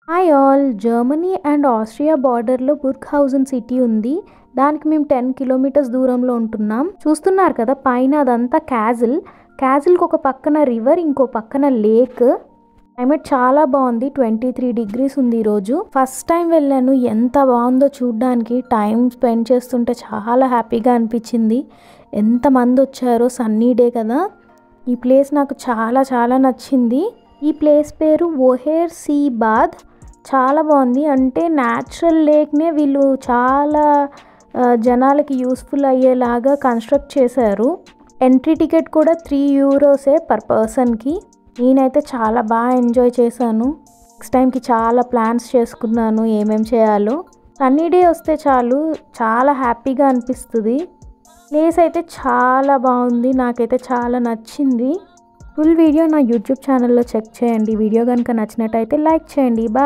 Hi all, Germany and Austria బార్డర్లో బుర్గ్హౌజన్ city ఉంది. దానికి మేము 10 కిలోమీటర్స్ దూరంలో ఉంటున్నాం. చూస్తున్నారు కదా పైన అదంతా క్యాజిల్కి ఒక పక్కన రివర్, ఇంకో పక్కన లేక్. క్లైమేట్ చాలా బాగుంది. 23 డిగ్రీస్ ఉంది ఈరోజు. ఫస్ట్ టైం వెళ్ళాను. ఎంత బాగుందో చూడ్డానికి. టైం స్పెండ్ చేస్తుంటే చాలా హ్యాపీగా అనిపించింది. ఎంతమంది వచ్చారో, సన్నీ డే కదా. ఈ ప్లేస్ నాకు చాలా చాలా నచ్చింది. ఈ ప్లేస్ పేరు ఓహేర్ సీ బాద్. చాలా బాగుంది. అంటే న్యాచురల్ లేక్నే వీళ్ళు చాలా జనాలకి యూస్ఫుల్ అయ్యేలాగా కన్స్ట్రక్ట్ చేశారు. ఎంట్రీ టికెట్ కూడా 3 యూరోసే పర్ పర్సన్కి. నేనైతే చాలా బాగా ఎంజాయ్ చేశాను. నెక్స్ట్ టైంకి చాలా ప్లాన్స్ చేసుకున్నాను ఏమేం చేయాలో. సన్నీ డే వస్తే చాలు, చాలా హ్యాపీగా అనిపిస్తుంది. ప్లేస్ అయితే చాలా బాగుంది. నాకైతే చాలా నచ్చింది. ఫుల్ వీడియో నా యూట్యూబ్ ఛానల్లో చెక్ చేయండి. వీడియో కనుక నచ్చినట్టయితే లైక్ చేయండి. బాయ్.